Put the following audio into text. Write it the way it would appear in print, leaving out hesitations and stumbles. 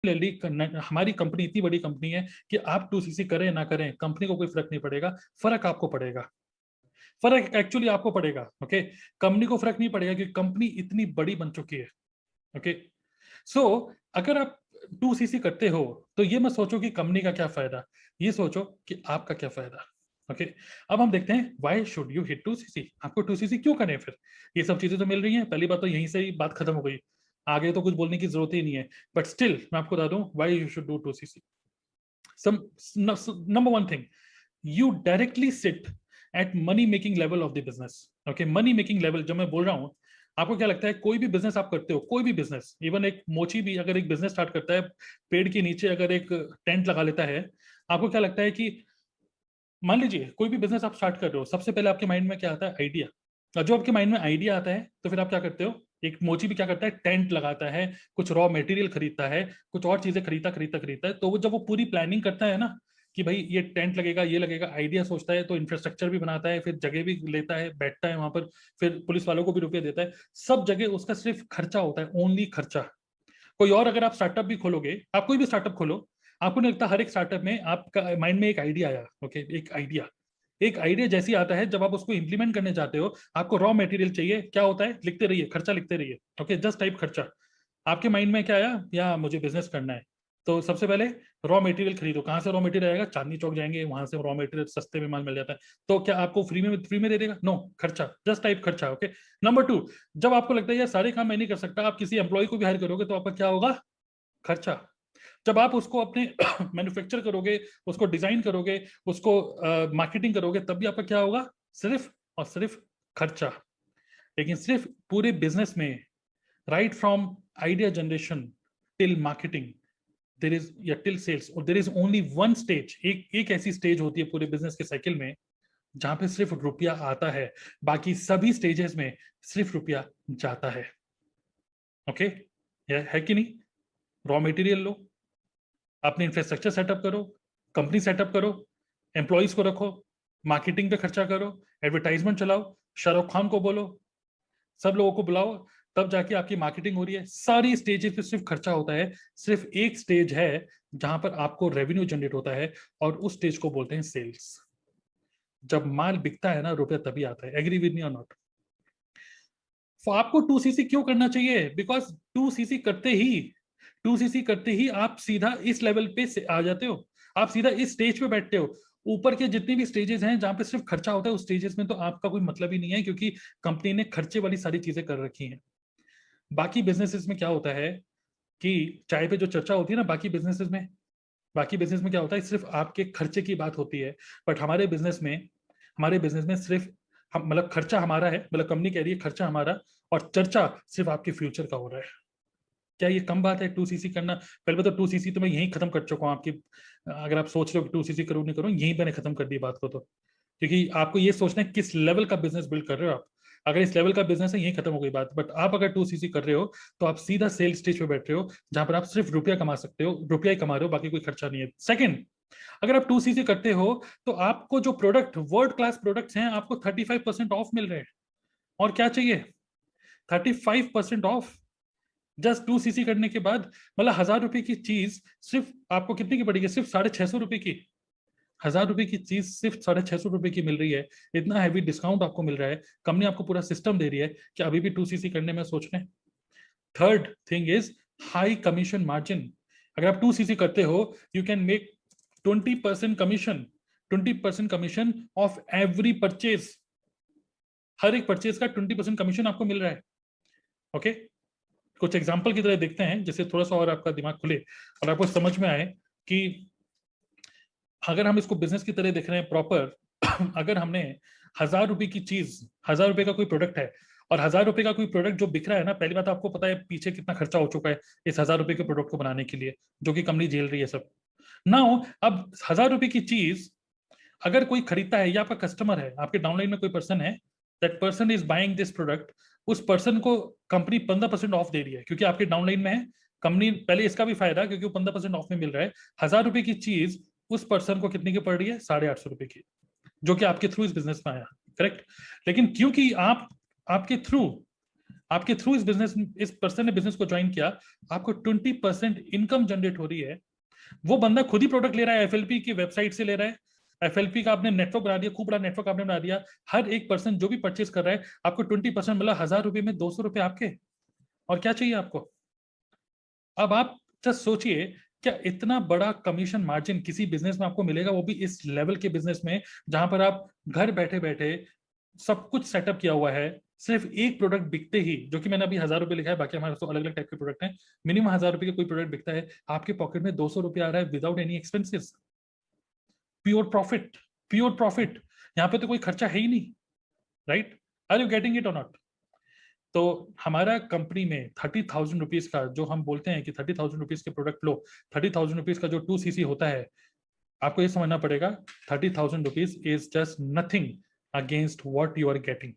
हमारी कंपनी इतनी बड़ी कंपनी है कि आप 2cc करें ना करें कंपनी को कोई फर्क नहीं पड़ेगा, फर्क आपको पड़ेगा, फर्क एक्चुअली आपको पड़ेगा। ओके, कंपनी को फर्क नहीं पड़ेगा क्योंकि कंपनी इतनी बड़ी बन चुकी है। ओके, सो अगर आप 2cc करते हो तो ये मत सोचो कि कंपनी का क्या फायदा, ये सोचो कि आपका क्या फायदा। ओके, अब हम देखते हैं why should you hit 2cc, आपको 2cc क्यों करें फिर। ये सब चीजें तो मिल रही हैं, पहली बात तो यहीं से ही बात खत्म हो गई, आगे तो कुछ बोलने की जरूरत ही नहीं है। बट स्टिल मैं आपको बता दूं why you should do 2cc। Some number one thing, you directly sit at money making level of the business। okay, money making level जब मैं बोल रहा हूं, आपको क्या लगता है कोई भी बिजनेस आप करते हो, कोई भी बिजनेस, इवन एक मोची भी अगर एक बिजनेस स्टार्ट करता है, पेड़ के नीचे अगर एक टेंट लगा लेता है, आपको क्या लगता है कि मान लीजिए कोई भी बिजनेस आप स्टार्ट कर रहे हो, सबसे पहले आपके माइंड में क्या आता है, आइडिया। और जो आपके माइंड में आइडिया आता है तो फिर आप क्या करते हो, एक मोची भी क्या करता है, टेंट लगाता है, कुछ रॉ मटेरियल खरीदता है, कुछ और चीजें खरीदता खरीदता खरीदता है। तो वो जब वो पूरी प्लानिंग करता है ना कि भाई ये टेंट लगेगा, ये लगेगा, आइडिया सोचता है, तो इंफ्रास्ट्रक्चर भी बनाता है, फिर जगह भी लेता है, बैठता है वहां पर, फिर पुलिस वालों को भी रुपये देता है, सब जगह उसका सिर्फ खर्चा होता है, ओनली खर्चा। कोई और अगर आप स्टार्टअप भी खोलोगे, आप कोई भी स्टार्टअप खोलो, आपको नहीं लगता हर एक स्टार्टअप में आपका माइंड में एक आइडिया आया। ओके, एक आइडिया जैसी आता है, जब आप उसको इंप्लीमेंट करने जाते हो, आपको रॉ मटेरियल चाहिए, क्या होता है, लिखते रहिए, खर्चा लिखते रहिए। ओके, जस्ट टाइप खर्चा। आपके माइंड में क्या आया, या मुझे बिजनेस करना है, तो सबसे पहले रॉ मटेरियल खरीदो। कहां से रॉ मटेरियल आएगा, चांदनी चौक जाएंगे, वहां से रॉ मटेरियल सस्ते में माल मिल जाता है। तो क्या आपको फ्री में दे देगा, नो, खर्चा, जस्ट टाइप खर्चा। ओके, नंबर टू, जब आपको लगता है यार सारे काम मैं नहीं कर सकता, आप किसी एम्प्लॉय को भी हायर करोगे तो आपका क्या होगा, खर्चा। जब आप उसको अपने मैन्युफैक्चर करोगे, उसको डिजाइन करोगे, उसको मार्केटिंग करोगे, तब भी आपका क्या होगा, सिर्फ और सिर्फ खर्चा। लेकिन सिर्फ पूरे बिजनेस में, right from idea generation till marketing, there is या टिल सेल्स, और there is only one stage, एक ऐसी स्टेज होती है पूरे बिजनेस के साइकिल में जहां पे सिर्फ रुपया आता है, बाकी सभी स्टेजेस में सिर्फ रुपया जाता है। ओके, है कि नहीं। रॉ मटेरियल लो, अपने इंफ्रास्ट्रक्चर सेटअप करो, कंपनी सेटअप करो, एम्प्लॉइज को रखो, मार्केटिंग पे खर्चा करो, एडवर्टाइजमेंट चलाओ, शाहरुख खान को बोलो, सब लोगों को बुलाओ, तब जाके आपकी मार्केटिंग हो रही है। सारी स्टेजेस पे सिर्फ खर्चा होता है, सिर्फ एक स्टेज है जहां पर आपको रेवेन्यू जनरेट होता है, और उस स्टेज को बोलते हैं सेल्स। जब माल बिकता है ना, रुपया तभी आता है। एग्री विद मी और नॉट। तो आपको 2cc क्यों करना चाहिए, बिकॉज 2cc करते ही 2cc करते ही आप सीधा इस लेवल पे आ जाते हो, आप सीधा इस स्टेज पे बैठते हो। ऊपर के जितने भी स्टेजेस हैं जहां पे सिर्फ खर्चा होता है, उस स्टेजेस में तो आपका कोई मतलब ही नहीं है, क्योंकि कंपनी ने खर्चे वाली सारी चीजें कर रखी हैं। बाकी बिजनेसेस में क्या होता है कि चाय पे जो चर्चा होती है ना, बाकी बिजनेस में क्या होता है, सिर्फ आपके खर्चे की बात होती है। बट हमारे बिजनेस में सिर्फ हम, मतलब खर्चा हमारा है, मतलब कंपनी कह रही है खर्चा हमारा, और चर्चा सिर्फ आपके फ्यूचर का हो रहा है। क्या ये कम बात है 2cc करना। पहले तो 2cc तो मैं यहीं खत्म कर चुका हूँ आपकी, अगर आप सोच रहे हो कि 2cc करूँ नहीं करूँ, यहीं मैंने खत्म कर दी बात को। तो क्योंकि आपको ये सोचना है किस लेवल का बिजनेस बिल्ड कर रहे हो आप। अगर इस लेवल का बिजनेस है, यही खत्म हो गई बात। बट आप अगर 2cc कर रहे हो तो आप सीधा सेल स्टेज पे बैठ रहे हो, जहां पर आप सिर्फ रुपया कमा सकते हो, रुपया ही कमा रहे हो, बाकी कोई खर्चा नहीं है। सेकंड, अगर आप 2cc करते हो तो आपको जो प्रोडक्ट, वर्ल्ड क्लास प्रोडक्ट्स हैं, आपको 35% ऑफ मिल रहे हैं। और क्या चाहिए, 35% ऑफ, जस्ट 2cc करने के बाद। मतलब 1000 रुपए की चीज सिर्फ आपको कितने की पड़ेगी, सिर्फ 650 रुपए की। 1000 रुपए की चीज सिर्फ 650 रुपए की मिल रही है। इतना हैवी डिस्काउंट आपको मिल रहा है, कंपनी आपको पूरा सिस्टम दे रही है कि अभी भी 2cc करने में सोच रहे हैं। Third thing is high commission margin. अगर आप 2cc करते हो, you can make 20% commission, 20% commission of every purchase. हर एक परचेज का 20% कमीशन आपको मिल रहा है। ओके, कुछ एग्जांपल की तरह देखते हैं, जिससे थोड़ा सा और आपका दिमाग खुले और आपको समझ में आए कि अगर हम इसको बिजनेस की तरह देख रहे हैं प्रॉपर, अगर हमने 1000 रुपए की चीज, 1000 रुपए का कोई प्रोडक्ट है, और 1000 रुपए का कोई प्रोडक्ट जो बिक रहा है ना, पहली बात आपको पता है पीछे कितना खर्चा हो चुका है इस 1000 रुपए के प्रोडक्ट को बनाने के लिए, जो कि कंपनी झेल रही है सब। नाउ अब 1000 रुपए की चीज अगर कोई खरीदता है, या आपका कस्टमर है, आपके डाउनलाइन में कोई पर्सन है, that person is buying this product, उस पर्सन को कंपनी 15% ऑफ दे रही है, क्योंकि आपके डाउनलाइन में है। कंपनी पहले इसका भी फायदा, क्योंकि वो 15% ऑफ में मिल रहा है। 1000 रुपए की चीज उस पर्सन को कितने की पड़ रही है, 850 रुपए की, जो कि आपके थ्रू इस बिजनेस में आया। करेक्ट। लेकिन क्योंकि आप, आपके थ्रू आपके थ्रू इस बिजनेस, इस पर्सन ने बिजनेस को ज्वाइन किया, आपको 20% इनकम जनरेट हो रही है। वो बंदा खुद ही प्रोडक्ट ले रहा है, एफएलपी की वेबसाइट से ले रहा है, एफएलपी का आपने नेटवर्क बना दिया, खूब बड़ा नेटवर्क आपने बना दिया। हर एक पर्सन जो भी परचेज कर रहा है, आपको 20% मतलब 1000 रुपए में 200 रुपए आपके। और क्या चाहिए आपको? अब आप जस्ट सोचिए, क्या इतना बड़ा कमीशन मार्जिन किसी बिजनेस में आपको मिलेगा, वो भी इस लेवल के बिजनेस में, जहां पर आप घर बैठे बैठे सब कुछ सेटअप किया हुआ है, सिर्फ एक प्रोडक्ट बिकते ही, जो कि मैंने अभी 1000 रुपए लिखा है, बाकी हमारे तो अलग अलग टाइप के प्रोडक्ट हैं, मिनिमम 1000 रुपए का कोई प्रोडक्ट बिकता है, आपके पॉकेट में 200 रुपए आ रहा है without any expenses. Pure profit, pure profit. यहाँ पे तो कोई खर्चा है ही नहीं, right? Are you getting it or not? तो हमारा कंपनी में 30,000 रुपीज का, जो हम बोलते हैं कि 30,000 रुपीज के प्रोडक्ट लो, 30,000 रुपीज का जो 2cc होता है, आपको ये समझना पड़ेगा 30,000 rupees is just nothing against what you are getting.